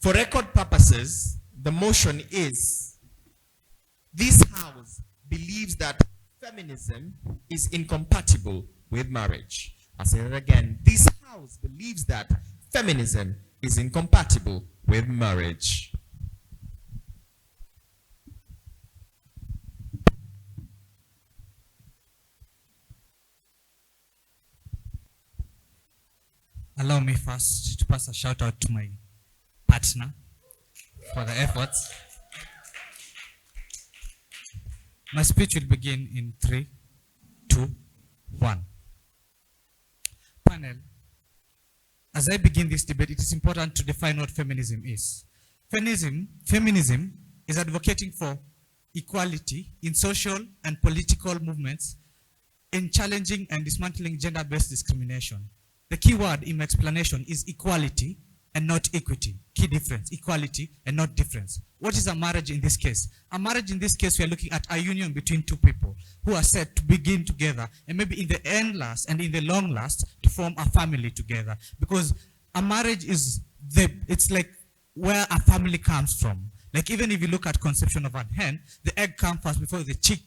For record purposes, the motion is, this House believes that feminism is incompatible with marriage. I'll say that again. This House believes that feminism is incompatible with marriage. Allow me first to pass a shout out to my partner for the efforts. My speech will begin in 3, 2, 1. Panel, as I begin this debate, it is important to define what feminism is. Feminism is advocating for equality in social and political movements, in challenging and dismantling gender-based discrimination. The key word in my explanation is equality and not equity. Key difference, equality and not difference. What is a marriage in this case? A marriage in this case, we are looking at a union between two people who are set to begin together and maybe in the end last and in the long last to form a family together. Because a marriage is, it's like where a family comes from. Like even if you look at conception of a hen, the egg comes first before the chick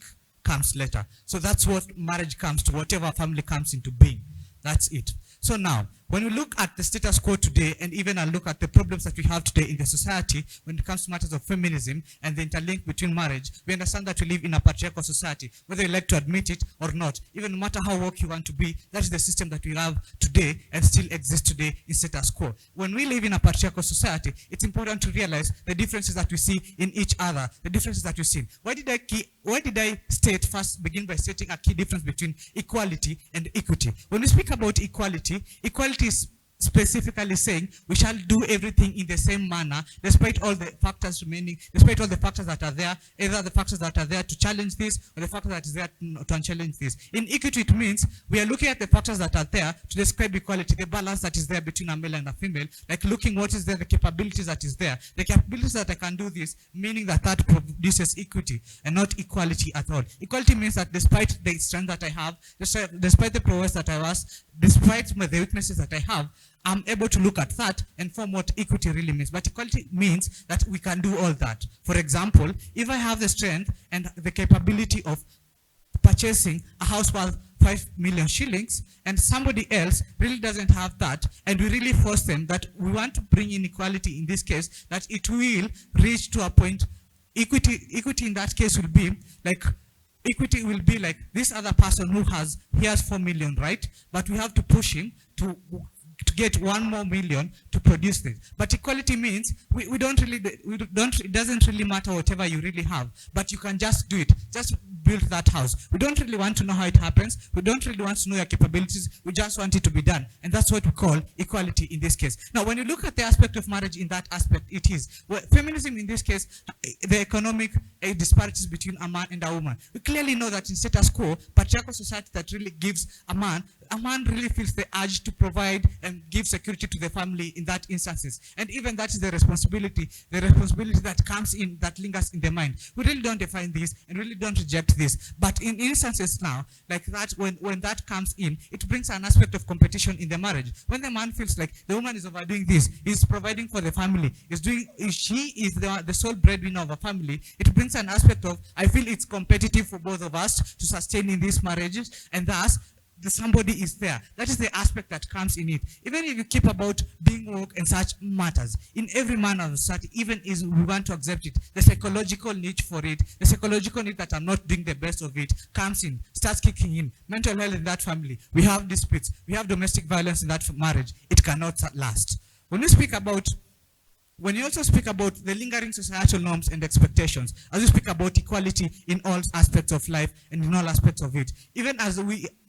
comes later. So that's what marriage comes to, whatever family comes into being. That's it. So now, when we look at the status quo today, and even I look at the problems that we have today in the society, when it comes to matters of feminism and the interlink between marriage, we understand that we live in a patriarchal society, whether you like to admit it or not. Even no matter how woke you want to be, that is the system that we have today and still exists today in status quo. When we live in a patriarchal society, it's important to realize the differences that we see in each other, the differences that we see. Why did I begin by stating a key difference between equality and equity? When we speak about equality, equality is specifically saying we shall do everything in the same manner, despite all the factors remaining, despite all the factors that are there, either the factors that are there to challenge this or the factor that is there to challenge this. In equity, it means we are looking at the factors that are there to describe equality, the balance that is there between a male and a female, like looking what is there, the capabilities that is there, the capabilities that I can do this, meaning that produces equity and not equality at all. Equality means that despite the strength that I have, despite the prowess that I was, despite the weaknesses that I have, I'm able to look at that and form what equity really means. But equality means that we can do all that. For example, if I have the strength and the capability of purchasing a house worth 5 million shillings, and somebody else really doesn't have that, and we really force them that we want to bring in equality in this case, that it will reach to a point, equity in that case will be like, equity will be like this other person who has 4 million, right? But we have to push him to get 1 more million to produce this. But equality means it doesn't really matter whatever you really have, but you can just do it. Just build that house. We don't really want to know how it happens. We don't really want to know your capabilities. We just want it to be done. And that's what we call equality in this case. Now, when you look at the aspect of marriage in that aspect, it is. Well, feminism in this case, the economic disparities between a man and a woman. We clearly know that in status quo, patriarchal society that really gives a man really feels the urge to provide and give security to the family in that instances. And even that is the responsibility that comes in, that lingers in the mind. We really don't define this and really don't reject this. But in instances now, like that, when that comes in, it brings an aspect of competition in the marriage. When the man feels like the woman is overdoing this, is providing for the family, she is the sole breadwinner of a family, it brings an aspect of, I feel it's competitive for both of us to sustain in these marriages, and thus, somebody is there. That is the aspect that comes in it. Even if you keep about being woke and such matters, in every manner of society, even if we want to accept it, the psychological need for it, the psychological need that I'm not doing the best of it, comes in, starts kicking in. Mental health in that family, we have disputes, we have domestic violence in that marriage, it cannot last. When you also speak about the lingering societal norms and expectations, as you speak about equality in all aspects of life and in all aspects of it, even as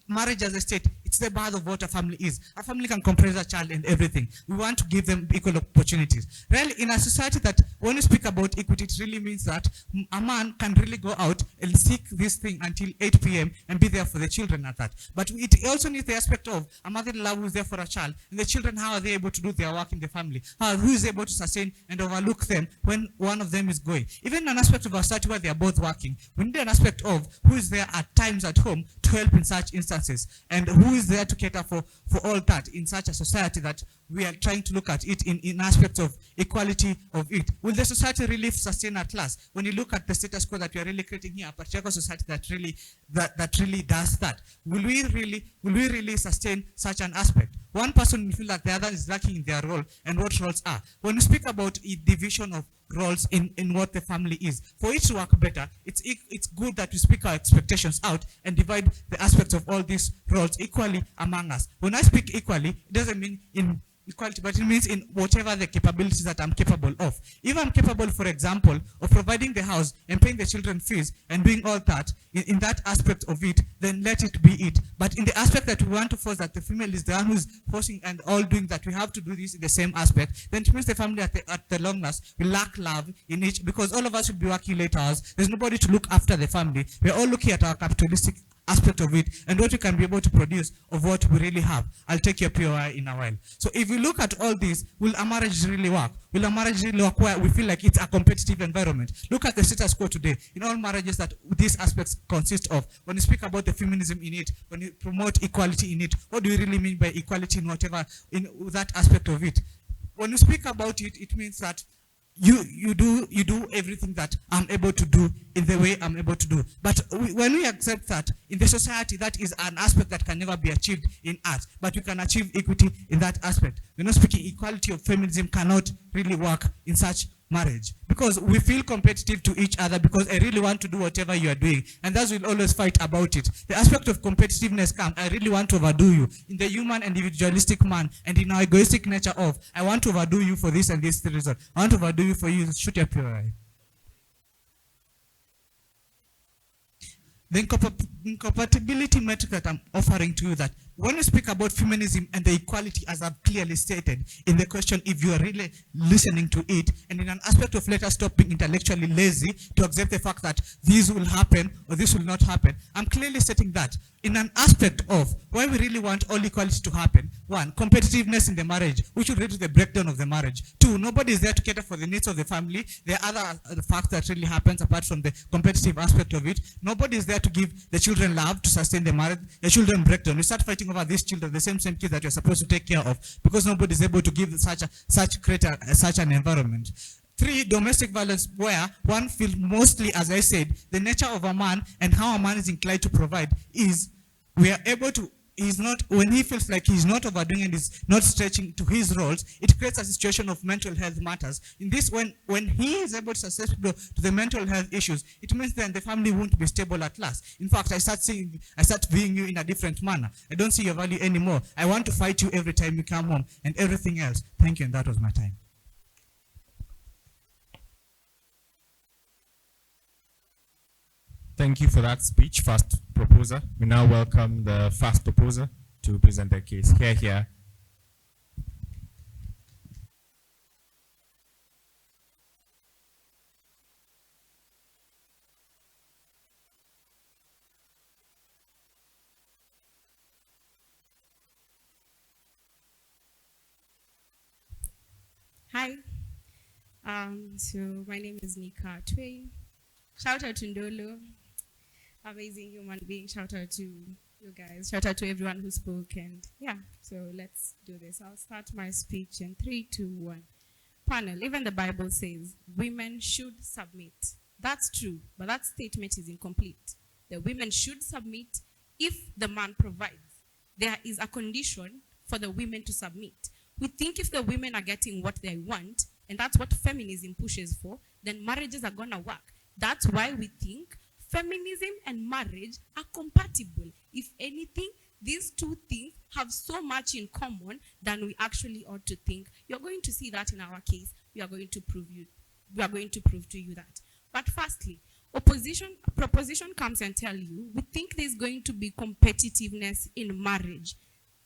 marriage as a state, it's the birth of what a family is. A family can comprise a child and everything. We want to give them equal opportunities. Really, in a society that, when we speak about equity, it really means that a man can really go out and seek this thing until 8 p.m. and be there for the children at that. But it also needs the aspect of a mother-in-law who is there for a child, and the children, how are they able to do their work in the family? Who is able to sustain and overlook them when one of them is going? Even an aspect of a society where they are both working, we need an aspect of who is there at times at home to help in such instances. circumstances, and who is there to cater for all that in such a society that we are trying to look at it in aspects of equality of it? Will the society really sustain at last? When you look at the status quo that we are really creating here, a patriarchal society that really does that, will we really sustain such an aspect? One person will feel that the other is lacking in their role, and what roles are. When we speak about a division of roles in what the family is, for it to work better, it's good that we speak our expectations out and divide the aspects of all these roles equally among us. When I speak equally, it doesn't mean in equality, but it means in whatever the capabilities that I'm capable of. If I'm capable, for example, of providing the house and paying the children fees and doing all that, in that aspect of it, then let it be it. But in the aspect that we want to force that the female is the one who's forcing and all doing that, we have to do this in the same aspect, then it means the family at the long last will lack love in each, because all of us will be working late hours. There's nobody to look after the family. We're all looking at our capitalistic aspect of it and what we can be able to produce of what we really have. I'll take your POI in a while. So if we look at all this, will a marriage really work? Will a marriage really work where we feel like it's a competitive environment? Look at the status quo today. In all marriages that these aspects consist of, when you speak about the feminism in it, when you promote equality in it, what do you really mean by equality in whatever, in that aspect of it? When you speak about it, it means that you do everything that I'm able to do in the way I'm able to do. But when we accept that in the society, that is an aspect that can never be achieved in art, but we can achieve equity in that aspect. We're not speaking equality of feminism cannot really work in such marriage, because we feel competitive to each other, because I really want to do whatever you are doing, and thus we'll always fight about it. The aspect of competitiveness comes, I really want to overdo you, in the human individualistic man and in our egoistic nature of, I want to overdo you for this and this reason. I want to overdo you for you, shoot your POI. The incompatibility metric that I'm offering to you, that when you speak about feminism and the equality, as I've clearly stated in the question, if you are really listening to it, and in an aspect of let us stop being intellectually lazy to accept the fact that this will happen or this will not happen, I'm clearly stating that in an aspect of why we really want all equality to happen. One, competitiveness in the marriage, which will lead to the breakdown of the marriage. Two, nobody is there to cater for the needs of the family. There are other facts that really happens apart from the competitive aspect of it. Nobody is there to give the children love to sustain the marriage. The children breakdown. We start fighting over these children, the same kids that you're supposed to take care of, because nobody is able to give such an environment. Three, domestic violence, where one feels mostly, as I said, the nature of a man and how a man is inclined to provide is, we are able to, he's not, when he feels like he's not overdoing and is not stretching to his roles, it creates a situation of mental health matters. In this, when he is able to susceptible to the mental health issues, it means then the family won't be stable at last. In fact, I start viewing you in a different manner. I don't see your value anymore. I want to fight you every time you come home and everything else. Thank you, and that was my time. Thank you for that speech, first proposer. We now welcome the first proposer to present their case. Here. Hi. So my name is Nika Tway. Shout out to Ndolo. Amazing human being. Shout out to you guys. Shout out to everyone who spoke. And yeah, so let's do this. I'll start my speech in 3, 2, 1. Panel, even the Bible says women should submit. That's true, but that statement is incomplete. The women should submit if the man provides. There is a condition for the women to submit. We think if the women are getting what they want, and that's what feminism pushes for, then marriages are gonna work. That's why we think feminism and marriage are compatible. If anything, these two things have so much in common than we actually ought to think. You're going to see that in our case. We are going to prove to you that. But firstly, proposition comes and tell you, we think there's going to be competitiveness in marriage.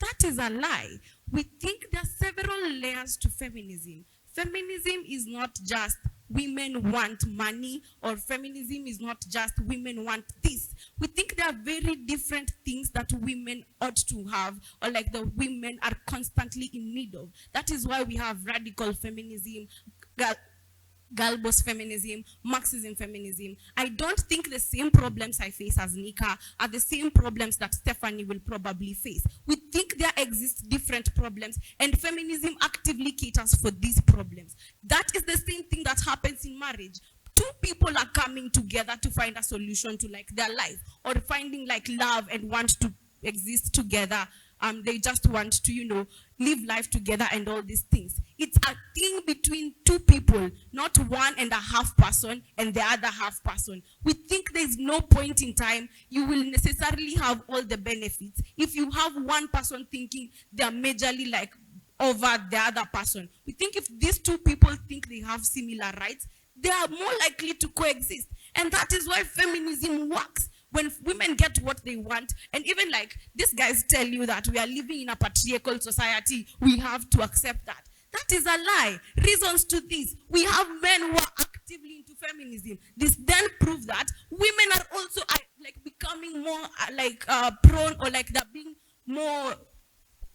That is a lie. We think there are several layers to feminism. Feminism is not just women want money, or feminism is not just women want this. We think there are very different things that women ought to have, or like the women are constantly in need of. That is why we have radical feminism, girl boss feminism, Marxism feminism. I don't think the same problems I face as Nika are the same problems that Stephanie will probably face. We think there exist different problems, and feminism actively caters for these problems. That is the same thing that happens in marriage. Two people are coming together to find a solution to like their life, or finding like love and want to exist together. They just want to, you know, live life together and all these things. It's a thing between two people, not 1.5 person and the other half person. We think there's no point in time you will necessarily have all the benefits if you have one person thinking they're majorly like over the other person. We think if these two people think they have similar rights, they are more likely to coexist. And that is why feminism works. When women get what they want, and even like these guys tell you that we are living in a patriarchal society, we have to accept that. That is a lie. Reasons to this: we have men who are actively into feminism. This then proves that women are also like becoming more prone, or like they're being more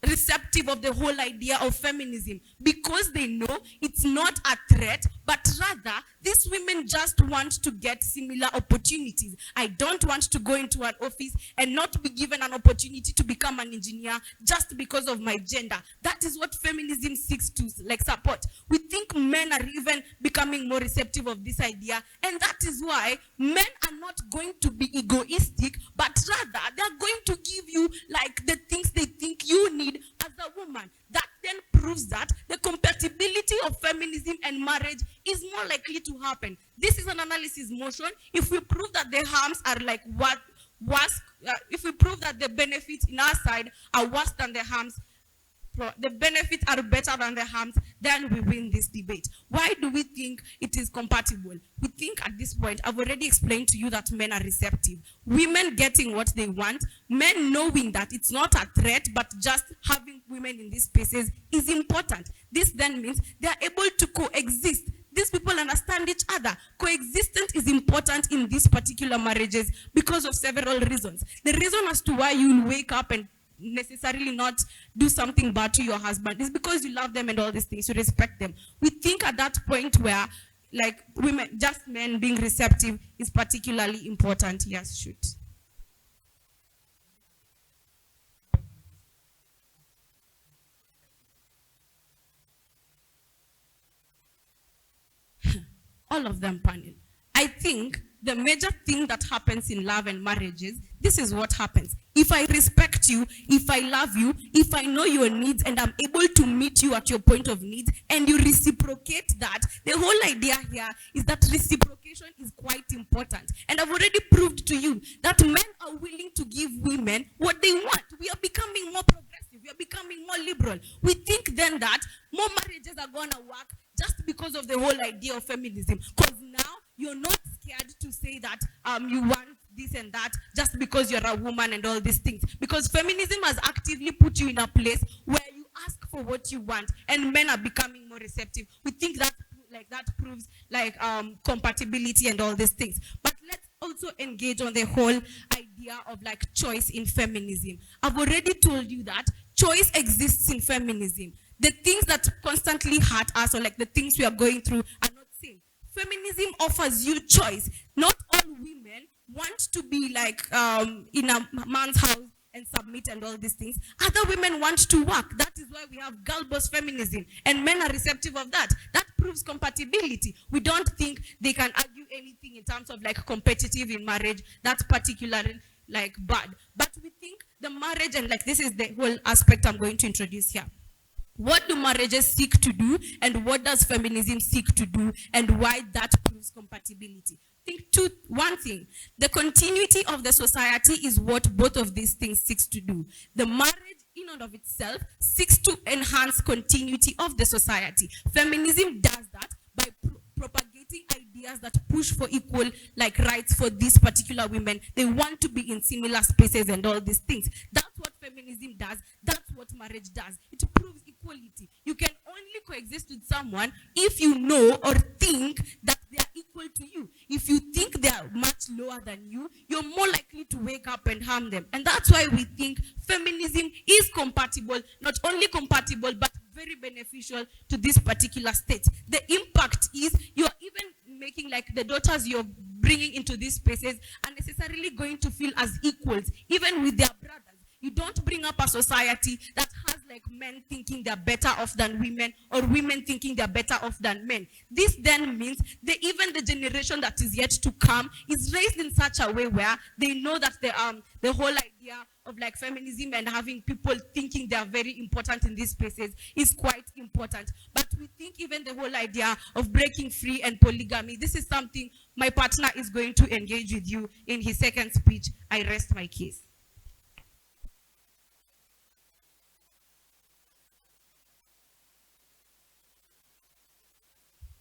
receptive of the whole idea of feminism, because they know it's not a threat, but rather these women just want to get similar opportunities. I don't want to go into an office and not be given an opportunity to become an engineer just because of my gender. That is what feminism seeks to like support. We think men are even becoming more receptive of this idea, and that is why men are not going to be egoistic, but rather they're going to give you like the things they think you need as a woman. That then proves that the compatibility of feminism and marriage is more likely to happen. This is an analysis motion. If we prove that the harms are like if we prove that the benefits in our side are worse than the harms, the benefits are better than the harms, then we win this debate. Why do we think it is compatible? We think at this point, I've already explained to you that men are receptive. Women getting what they want, men knowing that it's not a threat, but just having women in these spaces is important. This then means they are able to coexist. These people understand each other. Coexistence is important in these particular marriages because of several reasons. The reason as to why you will wake up and necessarily not do something bad to your husband is because you love them and all these things, you respect them. We think at that point where like women, just men being receptive is particularly important. Yes, shoot. All of them, panel. I think the major thing that happens in love and marriages, this is what happens. If I respect you, if I love you, if I know your needs and I'm able to meet you at your point of needs and you reciprocate that, the whole idea here is that reciprocation is quite important. And I've already proved to you that men are willing to give women what they want. We are becoming more progressive. We are becoming more liberal. We think then that more marriages are going to work just because of the whole idea of feminism. Because now you're not scared to say that you want this and that just because you're a woman and all these things. Because feminism has actively put you in a place where you ask for what you want and men are becoming more receptive. We think that that proves like compatibility and all these things. But let's also engage on the whole idea of like choice in feminism. I've already told you that choice exists in feminism. The things that constantly hurt us, or like the things we are going through, are not same. Feminism offers you choice. Not all women want to be like in a man's house and submit and all these things. Other women want to work. That is why we have girl boss feminism, and men are receptive of that. That proves compatibility. We don't think they can argue anything in terms of like competitive in marriage. That's particularly like bad. But we think the marriage, and like this is the whole aspect I'm going to introduce here. What do marriages seek to do, and what does feminism seek to do, and why that proves compatibility? Think one thing, the continuity of the society is what both of these things seeks to do. The marriage in and of itself seeks to enhance continuity of the society. Feminism does that by propagating ideas that push for equal like rights for these particular women. They want to be in similar spaces and all these things. That's what feminism does. That's what marriage does. It proves equality. You can only coexist with someone if you know or think that they are equal equal to you. If you think they are much lower than you, you're more likely to wake up and harm them. And that's why we think feminism is compatible, not only compatible, but very beneficial to this particular state. The impact is you're even making like the daughters you're bringing into these spaces are necessarily going to feel as equals, even with their brothers. You don't bring up a society that has like men thinking they're better off than women, or women thinking they're better off than men. This then means that even the generation that is yet to come is raised in such a way where they know that the whole idea of like feminism and having people thinking they are very important in these spaces is quite important. But we think even the whole idea of breaking free and polygamy, this is something my partner is going to engage with you in his second speech. I rest my case.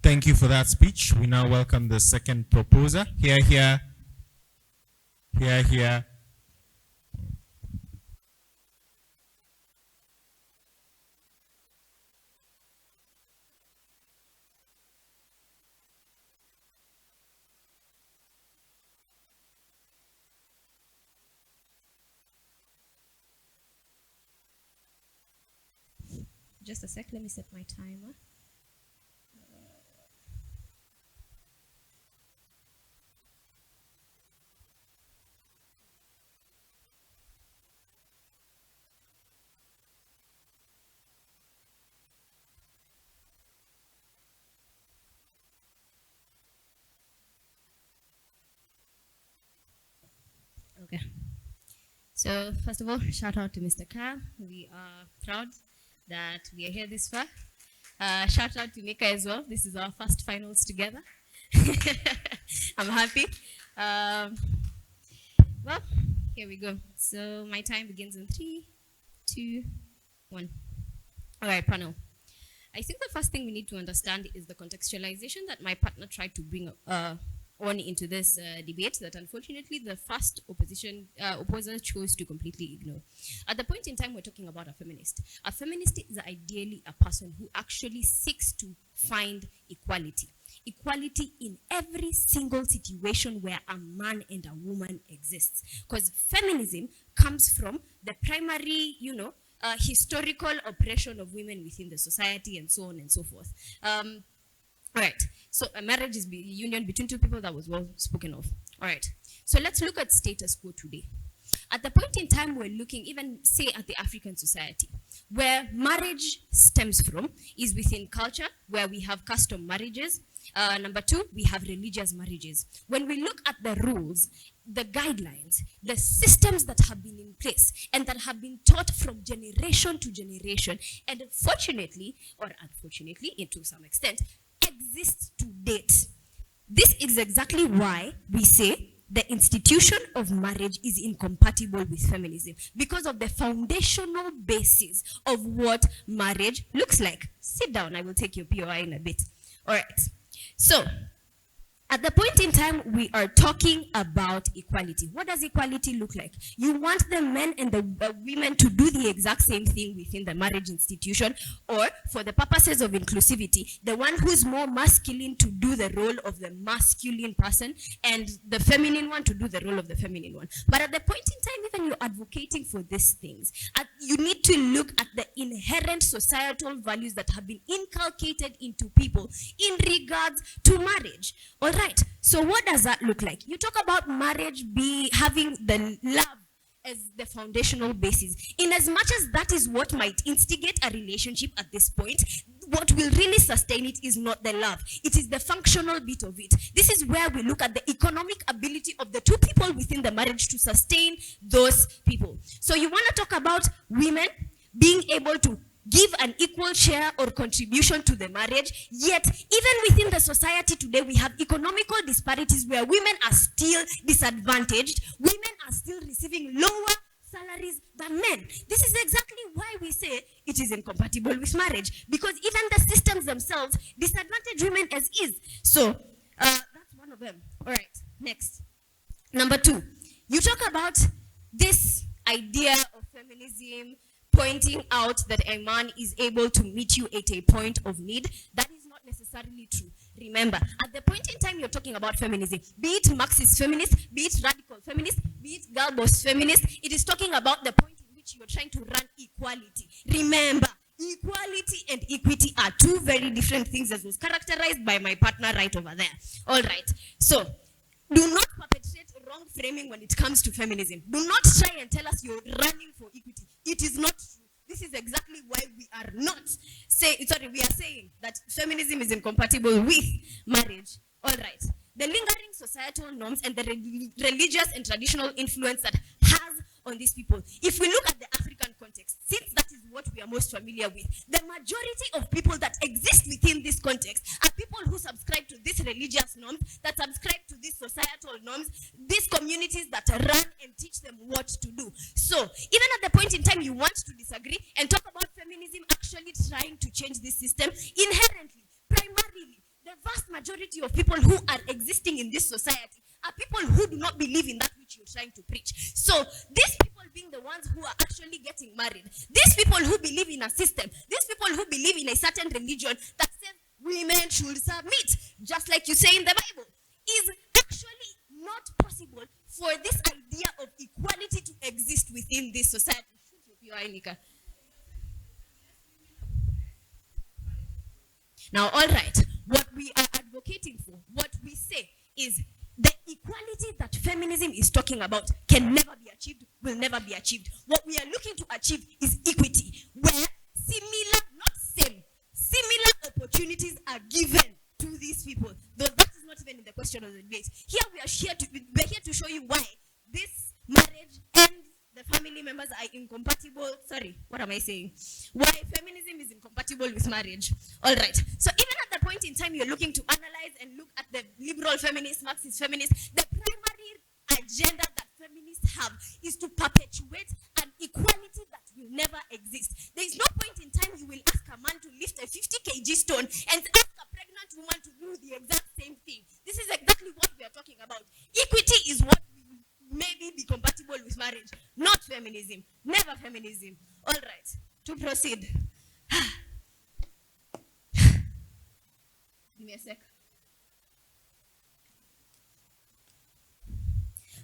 Thank you for that speech. We now welcome the second proposer. Here, here. Here, here. Just a sec, let me set my timer. Okay. So first of all, shout out to Mr. Carr. We are proud that we are here this far. Shout out to Nika as well. This is our first finals together. I'm happy. Well, here we go. So my time begins in 3, 2, 1. All right, panel. I think the first thing we need to understand is the contextualization that my partner tried to bring on into this debate that unfortunately the first opposer chose to completely ignore. At the point in time we're talking about a feminist. A feminist is ideally a person who actually seeks to find equality. Equality in every single situation where a man and a woman exists. Because feminism comes from the primary, historical oppression of women within the society and so on and so forth. All right, so a marriage is a union between two people that was well spoken of. All right, so let's look at status quo today. At the point in time we're looking, even say at the African society, where marriage stems from is within culture, where we have custom marriages. Number 2, we have religious marriages. When we look at the rules, the guidelines, the systems that have been in place and that have been taught from generation to generation, and fortunately, or unfortunately, to some extent, exists to date. This is exactly why we say the institution of marriage is incompatible with feminism, because of the foundational basis of what marriage looks like. Sit down, I will take your POI in a bit. All right, so at the point in time we are talking about equality. What does equality look like? You want the men and the women to do the exact same thing within the marriage institution, or for the purposes of inclusivity, the one who's more masculine to do the role of the masculine person and the feminine one to do the role of the feminine one. But at the point in time, even you're advocating for these things, you need to look at the inherent societal values that have been inculcated into people in regards to marriage. All right, so what does that look like? You talk about marriage having the love as the foundational basis. In as much as that is what might instigate a relationship at this point, what will really sustain it is not the love. It is the functional bit of it. This is where we look at the economic ability of the two people within the marriage to sustain those people. So you want to talk about women being able to give an equal share or contribution to the marriage, yet even within the society today we have economical disparities where women are still disadvantaged, women are still receiving lower salaries than men. This is exactly why we say it is incompatible with marriage, because even the systems themselves disadvantage women as is. So that's one of them. All right, next. Number 2, you talk about this idea of feminism pointing out that a man is able to meet you at a point of need. That is not necessarily true. Remember, at the point in time you're talking about feminism, be it Marxist feminist, be it radical feminist, be it girl boss feminist, it is talking about the point in which you're trying to run equality. Remember, equality and equity are two very different things, as was characterized by my partner right over there. All right. So, do not perpetrate wrong framing when it comes to feminism. Do not try and tell us you're running for equity. It is not true. This is exactly why we are not we are saying that feminism is incompatible with marriage. All right. The lingering societal norms and the religious and traditional influence that has on these people. If we look at the African context, since that is what we are most familiar with, the majority of people that exist within this context are people who subscribe to these religious norms, that subscribe to these societal norms, these communities that run and teach them what to do. So, even at the point in time you want to disagree and talk about feminism actually trying to change this system, inherently, primarily, the vast majority of people who are existing in this society are people who do not believe in that which you're trying to preach. So these people being the ones who are actually getting married, these people who believe in a system, these people who believe in a certain religion that says women should submit, just like you say in the Bible, is actually not possible for this idea of equality to exist within this society. Now, all right, what we are advocating for, what we say is the equality that feminism is talking about can never be achieved, will never be achieved. What we are looking to achieve is equity, where similar, not same, similar opportunities are given to these people. Though that is not even in the question of the debate. Here we are here to show you why this marriage and the family members are incompatible. Sorry, what am I saying? Why feminism is incompatible with marriage. All right. So even at the point in time you're looking to analyze and look at the liberal feminists, Marxist feminists, the primary agenda that feminists have is to perpetuate an equality that will never exist. There is no point in time you will ask a man to lift a 50 kg stone and ask a pregnant woman to do the exact same thing. This is exactly what we are talking about. Equity is what maybe be compatible with marriage, not feminism, never feminism. All right, to proceed. Give me a sec.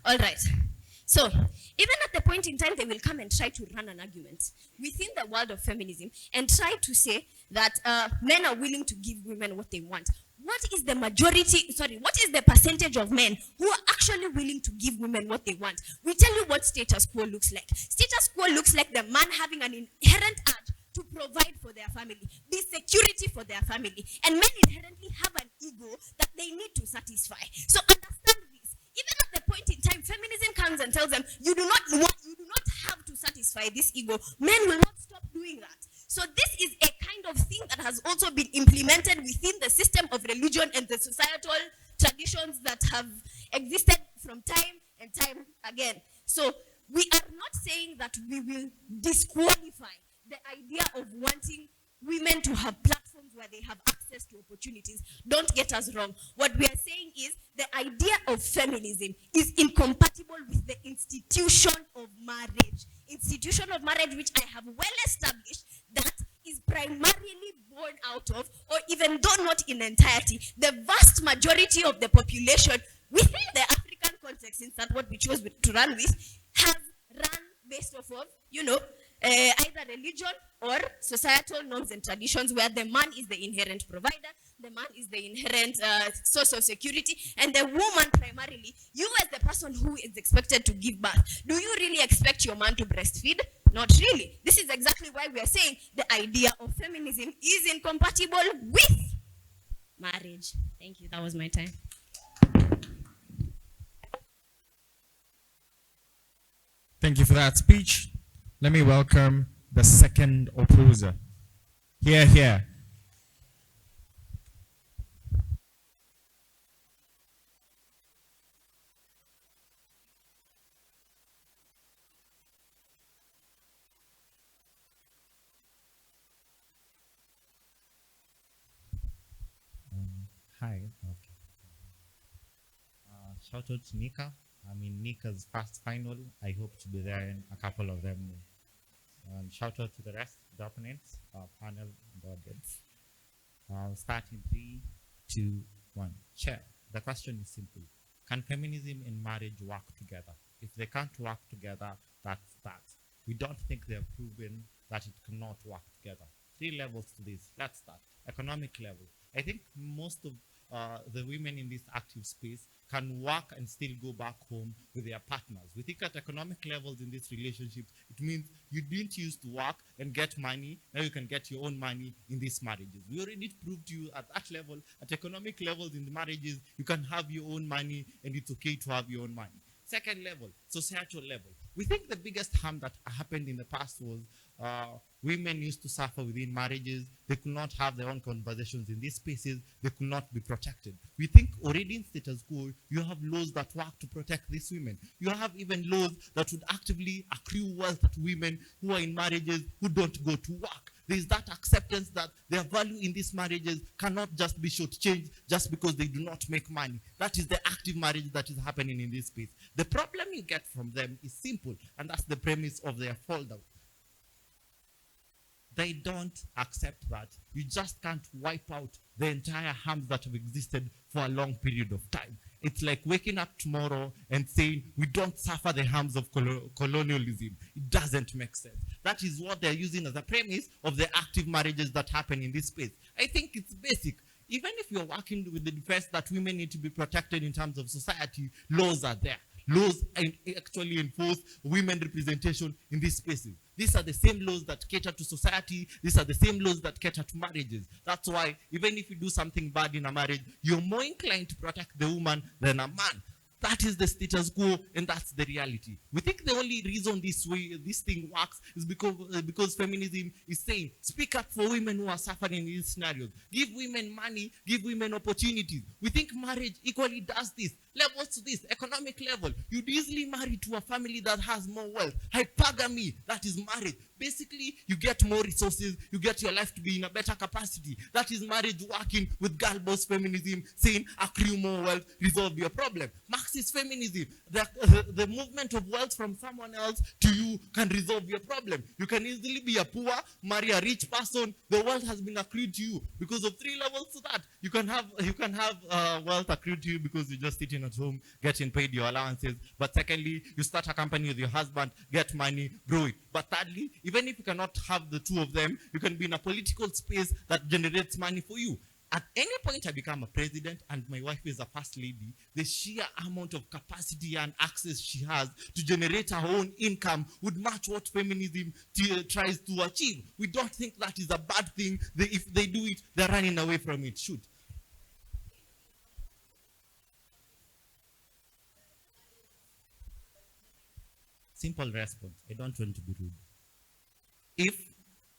All right. So, even at the point in time, they will come and try to run an argument within the world of feminism and try to say that men are willing to give women what they want. What is the what is the percentage of men who are actually willing to give women what they want? We tell you what status quo looks like. Status quo looks like the man having an inherent urge to provide for their family, be security for their family. And men inherently have an ego that they need to satisfy. So understand this. Even at the point in time, feminism comes and tells them, you do not have to satisfy this ego. Men will not stop doing that. So this is a kind of thing that has also been implemented within the system of religion and the societal traditions that have existed from time and time again. So we are not saying that we will disqualify the idea of wanting women to have platforms where they have access to opportunities. Don't get us wrong. What we are saying is the idea of feminism is incompatible with the institution of marriage. Institution of marriage, which I have well established, that is primarily born out of, or even though not in entirety, the vast majority of the population within the African context, since that's what we chose to run with, has run based off of, either religion or societal norms and traditions where the man is the inherent provider, the man is the inherent source of security, and the woman primarily, you as the person who is expected to give birth, do you really expect your man to breastfeed? Not really. This is exactly why we are saying the idea of feminism is incompatible with marriage. Thank you. That was my time. Thank you for that speech. Let me welcome the second opposer. Here, here. Hi. Okay. Shout out to Nika. I'm in Nika's first final. I hope to be there in a couple of them. And shout out to the rest of the opponents, panel, and the audience. Start in 3, 2, 1. Chair, the question is simple. Can feminism and marriage work together? If they can't work together, that's that. We don't think they have proven that it cannot work together. 3 levels to this. Let's start. Economic level. I think most of the women in this active space can work and still go back home with their partners. We think at economic levels in this relationship, it means you didn't used to work and get money, now you can get your own money in these marriages. We already proved to you at that level, at economic levels in the marriages, you can have your own money and it's okay to have your own money. Second level, societal level. We think the biggest harm that happened in the past was women used to suffer within marriages. They could not have their own conversations in these spaces. They could not be protected. We think already in status quo, you have laws that work to protect these women. You have even laws that would actively accrue wealth to women who are in marriages who don't go to work. There is that acceptance that their value in these marriages cannot just be shortchanged just because they do not make money. That is the active marriage that is happening in this space. The problem you get from them is simple, and that's the premise of their fallout. They don't accept that. You just can't wipe out the entire harms that have existed for a long period of time. It's like waking up tomorrow and saying, we don't suffer the harms of colonialism. It doesn't make sense. That is what they're using as a premise of the active marriages that happen in this space. I think it's basic. Even if you're working with the defense that women need to be protected in terms of society, laws are there. Laws actually enforce women representation in these spaces. These are the same laws that cater to society. These are the same laws that cater to marriages. That's why even if you do something bad in a marriage, you're more inclined to protect the woman than a man. That is the status quo, and that's the reality. We think the only reason this thing works is because feminism is saying, speak up for women who are suffering in these scenarios. Give women money, give women opportunities. We think marriage equally does this. Levels to this, economic level. You'd easily marry to a family that has more wealth. Hypergamy, that is marriage. Basically, you get more resources, you get your life to be in a better capacity. That is marriage working with girl boss feminism, saying accrue more wealth, resolve your problem. Marxist feminism, the movement of wealth from someone else to you can resolve your problem. You can easily be a poor, marry a rich person. The wealth has been accrued to you because of 3 levels to that. You can have wealth accrued to you because you just sitting at home, getting paid your allowances. But secondly, you start a company with your husband, get money, grow it. But thirdly, even if you cannot have the 2 of them, you can be in a political space that generates money for you. At any point I become a president and my wife is a first lady, the sheer amount of capacity and access she has to generate her own income would match what feminism tries to achieve. We don't think that is a bad thing. If they do it, they're running away from it. Shoot. Simple response. I don't want to be rude.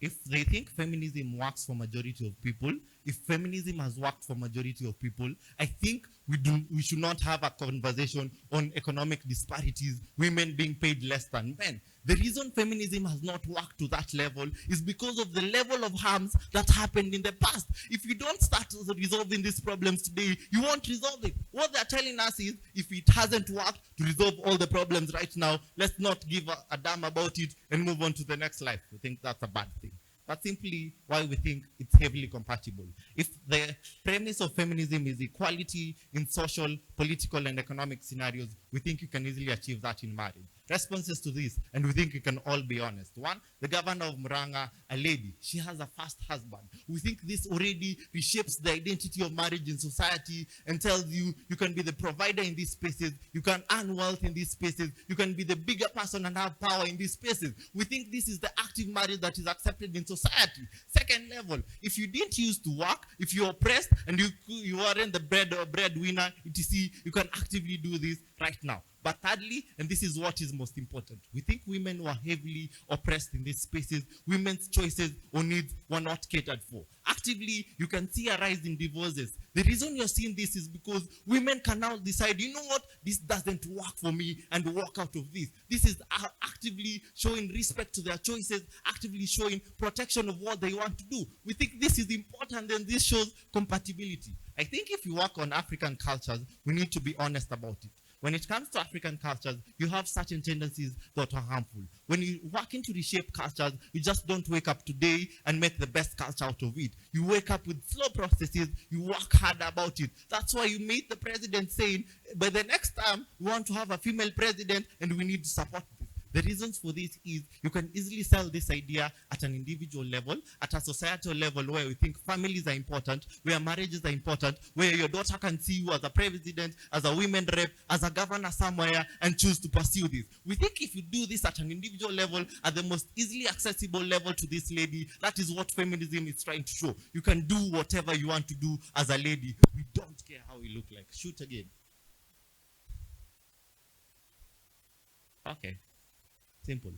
If they think feminism works for majority of people, if feminism has worked for majority of people, I think we should not have a conversation on economic disparities, women being paid less than men. The reason feminism has not worked to that level is because of the level of harms that happened in the past. If you don't start resolving these problems today, you won't resolve it. What they're telling us is, if it hasn't worked to resolve all the problems right now, let's not give a damn about it and move on to the next life. We think that's a bad thing. That's simply why we think it's heavily compatible. If the premise of feminism is equality in social, political, and economic scenarios, we think you can easily achieve that in marriage. Responses to this, and we think we can all be honest. One, the governor of Murang'a, a lady, she has a first husband. We think this already reshapes the identity of marriage in society and tells you you can be the provider in these spaces, you can earn wealth in these spaces, you can be the bigger person and have power in these spaces. We think this is the active marriage that is accepted in society. Second level, if you didn't used to work, if you're oppressed and you aren't the breadwinner, etc., you can actively do this right now. But thirdly, and this is what is most important, we think women who are heavily oppressed in these spaces, women's choices or needs were not catered for. Actively, you can see a rise in divorces. The reason you're seeing this is because women can now decide, you know what, this doesn't work for me, and walk out of this. This is actively showing respect to their choices, actively showing protection of what they want to do. We think this is important, and this shows compatibility. I think if you work on African cultures, we need to be honest about it. When it comes to African cultures, you have certain tendencies that are harmful. When you work to reshape cultures, you just don't wake up today and make the best culture out of it. You wake up with slow processes, you work hard about it. That's why you meet the president saying, by the next time, we want to have a female president and we need to support this. The reasons for this is you can easily sell this idea at an individual level, at a societal level where we think families are important, where marriages are important, where your daughter can see you as a president, as a women rep, as a governor somewhere, and choose to pursue this. We think if you do this at an individual level, at the most easily accessible level to this lady, that is what feminism is trying to show. You can do whatever you want to do as a lady. We don't care how we look like. Shoot again. Okay. Simple.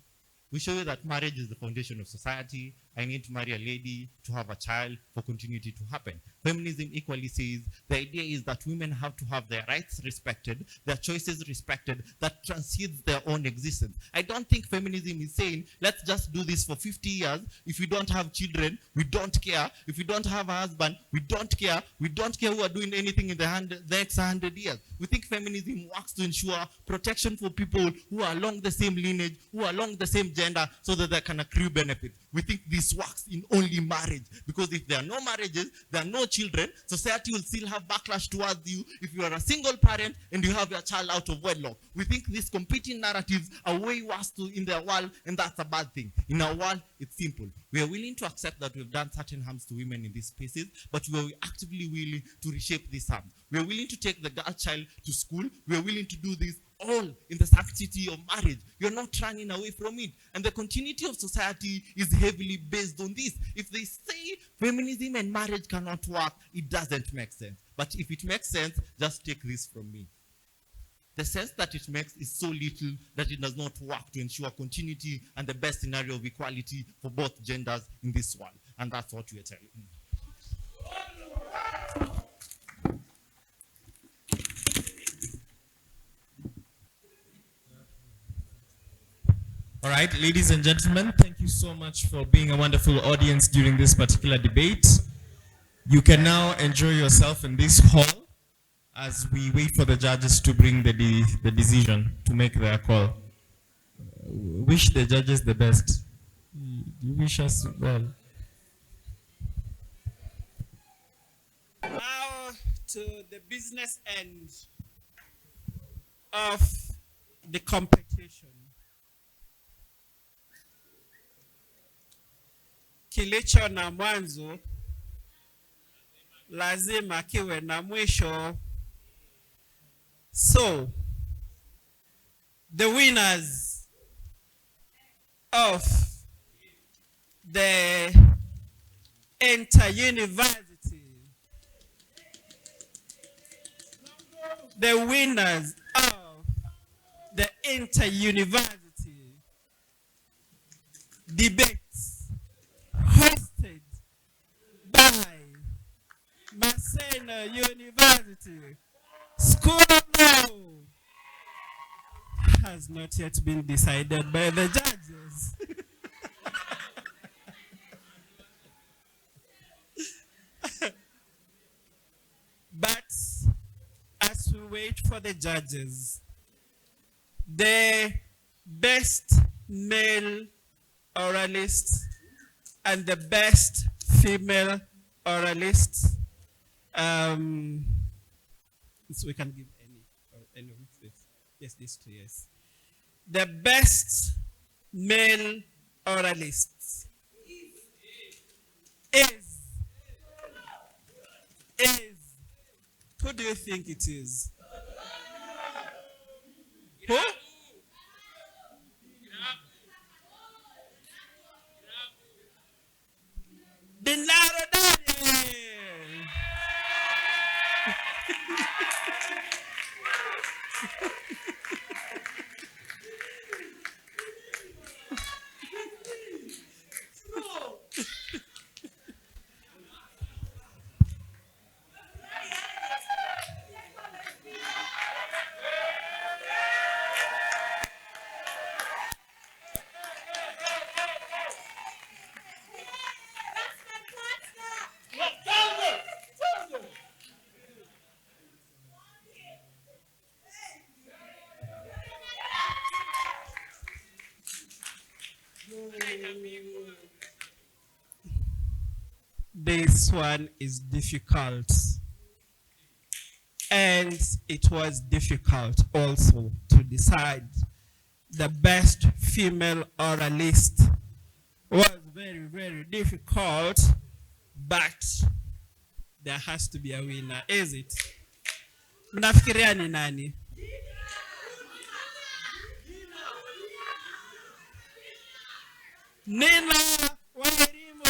We show you that marriage is the foundation of society. I need to marry a lady to have a child for continuity to happen. Feminism equally says the idea is that women have to have their rights respected, their choices respected, that transcends their own existence. I don't think feminism is saying, let's just do this for 50 years. If we don't have children, we don't care. If we don't have a husband, we don't care. We don't care who are doing anything in the next 100 years. We think feminism works to ensure protection for people who are along the same lineage, who are along the same gender, so that they can accrue benefits. We think this works in only marriage, because if there are no marriages, there are no children, society will still have backlash towards you if you are a single parent and you have your child out of wedlock. We think these competing narratives are way worse in their world, and that's a bad thing. In our world, it's simple. We are willing to accept that we've done certain harms to women in these spaces, but we are actively willing to reshape these harms. We are willing to take the girl child to school. We are willing to do this all in the sanctity of marriage. You're not running away from it. And the continuity of society is heavily based on this. If they say feminism and marriage cannot work, it doesn't make sense. But if it makes sense, just take this from me. The sense that it makes is so little that it does not work to ensure continuity and the best scenario of equality for both genders in this world. And that's what we are telling you. All right, ladies and gentlemen, thank you so much for being a wonderful audience during this particular debate. You can now enjoy yourself in this hall as we wait for the judges to bring the decision, to make their call. Wish the judges the best. You wish us well. Now to the business end of the competition. Kilicho na mwanzo lazima kiwe na mwisho. So, the winners of the Inter-University, the winners of the Inter-University debates hosted by Maseno University School of Law has not yet been decided by the judges. But as we wait for the judges, the best male oralist and the best female oralist, so we can give any of this. Yes, these two, yes. The best male oralists is, who do you think it is? Who? Dinaro Daniel. This one is difficult. And it was difficult also to decide the best female oralist. Was very, very difficult, but there has to be a winner, is it? Mnafikiria ni nani? Nina Wairimu.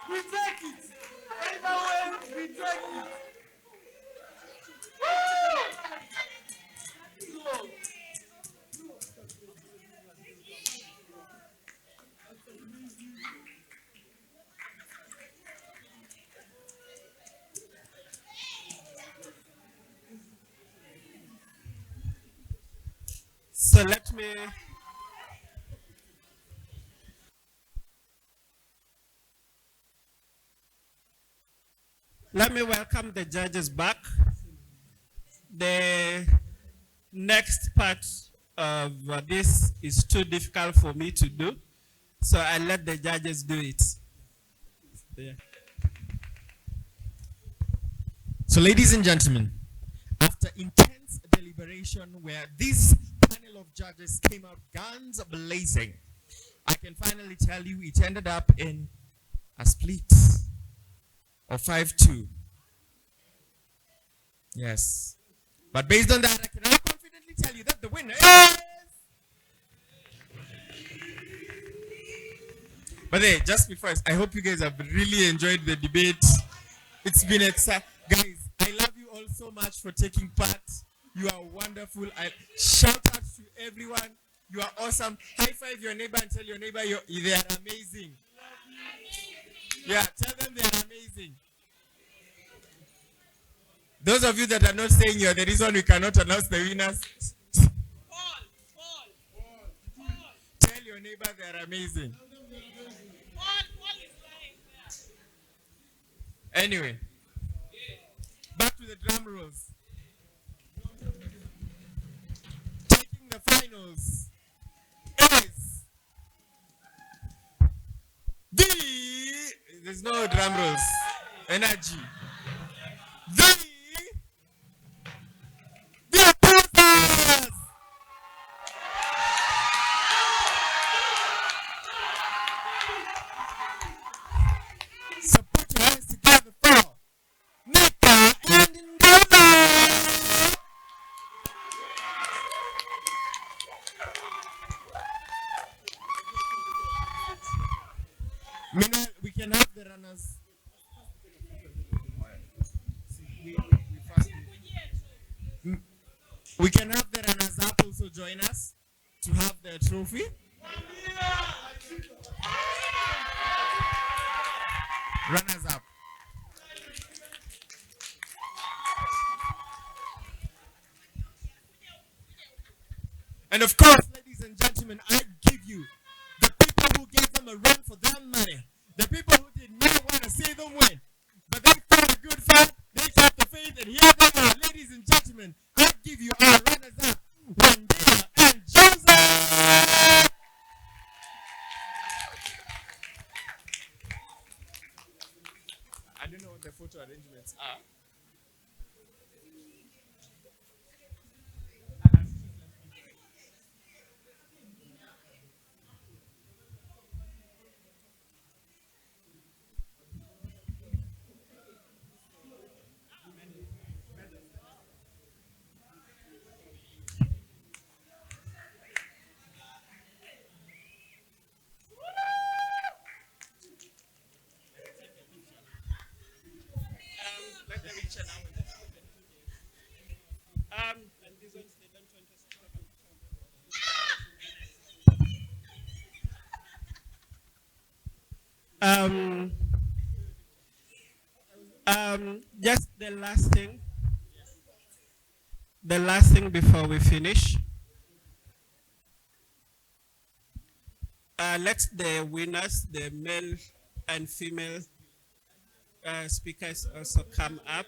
We take it. Anyway, we take it. So let me welcome the judges back. The next part of this is too difficult for me to do, so I let the judges do it. Yeah. So, ladies and gentlemen, after intense deliberation where this panel of judges came out guns blazing, I can finally tell you it ended up in a split of 5-2. Yes. But based on that, I can now confidently tell you that the winner is... But hey, just before, I hope you guys have really enjoyed the debate. It's been exciting. Guys, I love you all so much for taking part. You are wonderful. Shout out to everyone. You are awesome. High five your neighbor and tell your neighbor they are amazing. Yeah, tell them they are amazing. Those of you that are not saying you're the reason we cannot announce the winners, tell your neighbor they are amazing. Anyway, back to the drum rolls. Taking the finals is there's no drum rolls. Energy. The opposers. So put your hands together for Nika and Ndala. Mina, we can have the runners. We can have the runners up also join us to have the trophy. Runners up. And of course, ladies and gentlemen, I give you the people who gave them a run for their money. The people who did not want to see them win. But they fought a good fight, they kept the faith, and here they are. Ladies and gentlemen, I give you our runners up, Wandera and Joseph. I don't know what the photo arrangements are. And these ones, they don't want us to just the last thing before we finish. Let the winners, the male and female, speakers also come up.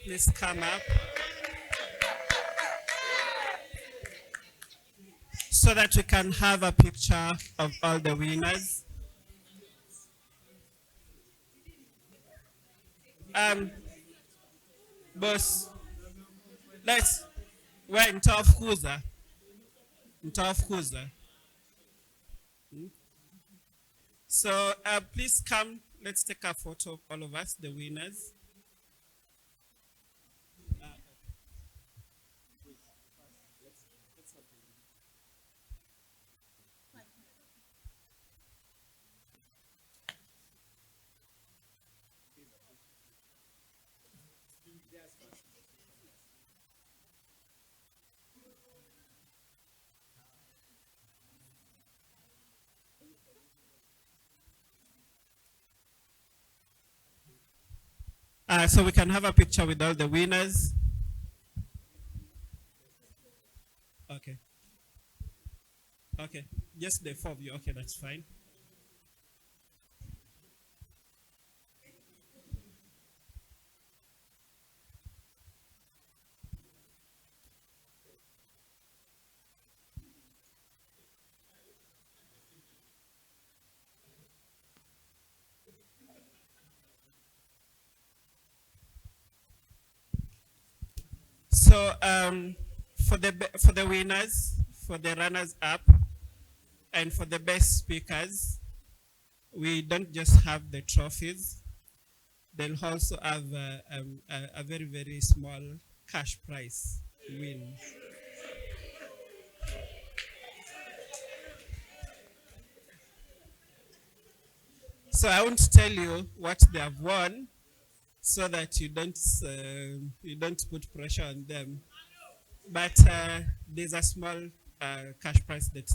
Please come up so that we can have a picture of all the winners. Boss, we're in Kuza. So please come, let's take a photo of all of us, the winners. So we can have a picture with all the winners. Okay. Okay, just the four of you. Okay, that's fine. So for the winners, for the runners up, and for the best speakers, we don't just have the trophies. They'll also have a very, very small cash prize win. So I won't tell you what they have won, so that you don't put pressure on them. But there's a small cash prize that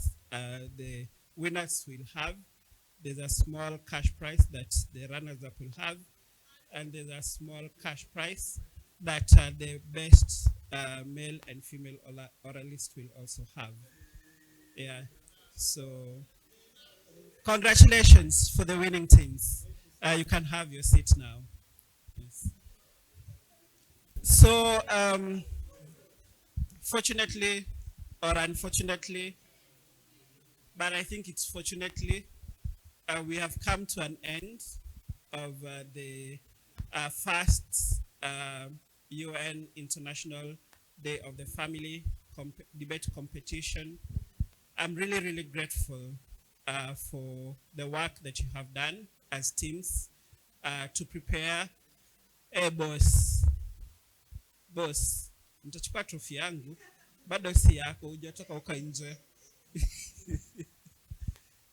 the winners will have. There's a small cash prize that the runners-up will have, and there's a small cash prize that the best male and female oralist will also have. Yeah. So congratulations for the winning teams. You can have your seat now. Yes. So, fortunately or unfortunately, but I think it's fortunately, we have come to an end of the first UN International Day of the Family debate competition. I'm really, really grateful for the work that you have done as teams to prepare. Boss, nitachukua trophy yangu, bado si yako, hujatoka huko nje.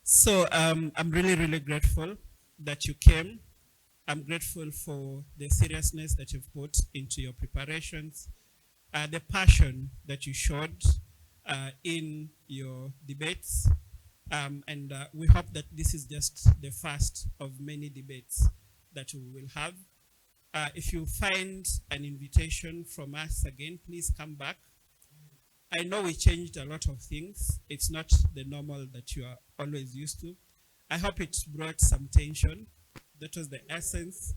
So I'm really, really grateful that you came. I'm grateful for the seriousness that you've put into your preparations, the passion that you showed in your debates, and we hope that this is just the first of many debates that we will have. If you find an invitation from us again, please come back. I know we changed a lot of things. It's not the normal that you are always used to. I hope it brought some tension. That was the essence.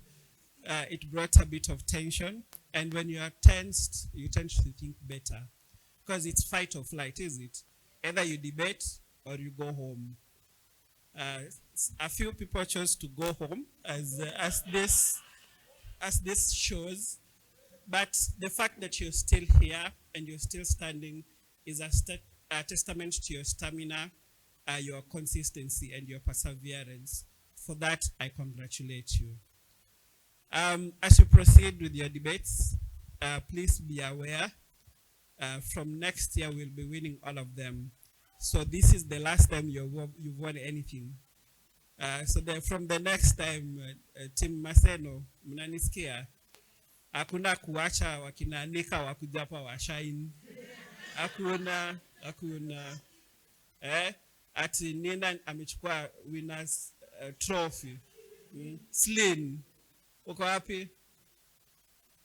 It brought a bit of tension. And when you are tensed, you tend to think better. Because it's fight or flight, is it? Either you debate or you go home. A few people chose to go home as this shows, but the fact that you're still here and you're still standing is a testament to your stamina, your consistency, and your perseverance. For that, I congratulate you. As you proceed with your debates, please be aware, from next year we'll be winning all of them. So this is the last time you've won anything. So from the next time, Team Maseno, mnanisikia, hakuna kuacha wakinanika wakujapa washaini. Hakuna, ati nina amechukua winners trophy. Slim, uko wapi?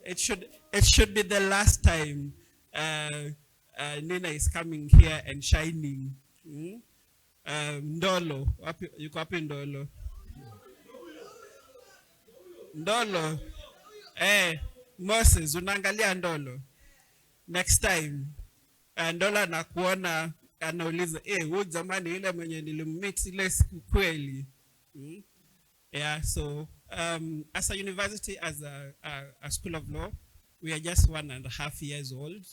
It should be the last time Nina is coming here and shining. Ndolo, yuko wapi Ndolo? Ndolo. Moses, unaangalia Ndolo. Next time, Ndolo anakuona anauliza, huyu jamani yule mwenye nilimmeet ile siku kweli. Yeah, so as a university, as a school of law, we are just 1.5 years old.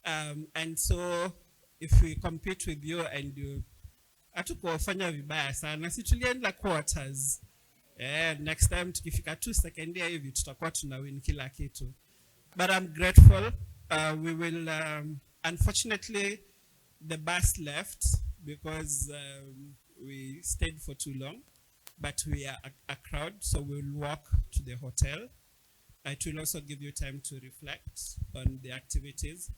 And so if we compete with you and you hatukufanya vibaya sana, si tulienda quarters. Next time tukifika tu second year hivi tutakuwa tuna win kila kitu. But I'm grateful. We will unfortunately the bus left because we stayed for too long, but we are a crowd, so we'll walk to the hotel. It will also give you time to reflect on the activities.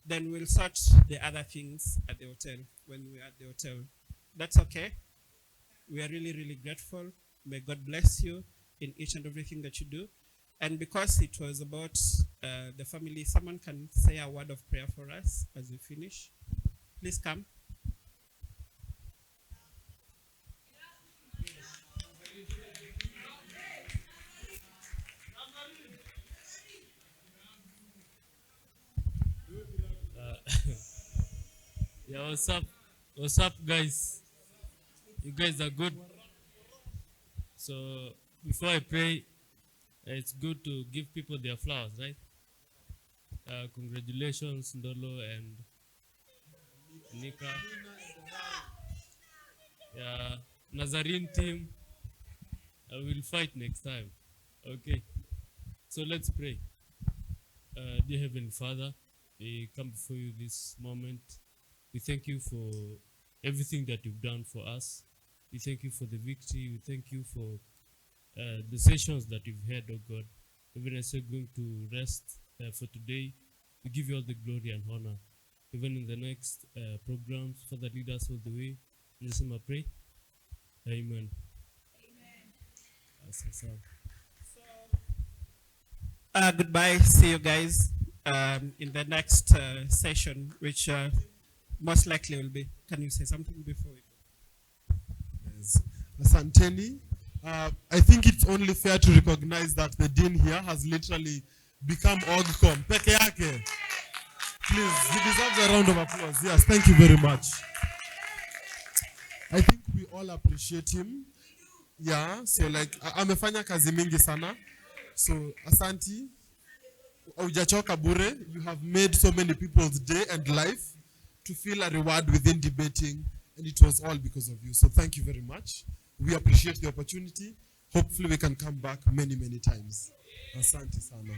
Then we'll sort the other things at the hotel when we're at the hotel. That's okay. We are really, really grateful. May God bless you in each and everything that you do. And because it was about the family, someone can say a word of prayer for us as we finish. Please come. Yeah, what's up? What's up, guys? You guys are good. So before I pray, it's good to give people their flowers, right? Congratulations, Ndolo and Nika. Yeah, Nazarene team. I will fight next time. Okay. So let's pray. Dear Heavenly Father, we come before you this moment. We thank you for everything that you've done for us. We thank you for the victory. We thank you for the sessions that you've had, oh God. Even as we're going to rest for today, we give you all the glory and honor. Even in the next programs, Father, lead us all the way. In Jesus' name I pray. Amen. Amen. Goodbye. See you guys in the next session, which most likely will be. Can you say something before we go? Yes. Asanteni. I think it's only fair to recognize that the dean here has literally become OGCOM. Peke yake. Please, he deserves a round of applause. Yes, thank you very much. I think we all appreciate him. Yeah, so like, amefanya kazi mingi sana. So, asanti. Hujachoka bure. You have made so many people's day and life to feel a reward within debating, and it was all because of you. So thank you very much. We appreciate the opportunity. Hopefully we can come back many, many times. Asante sana.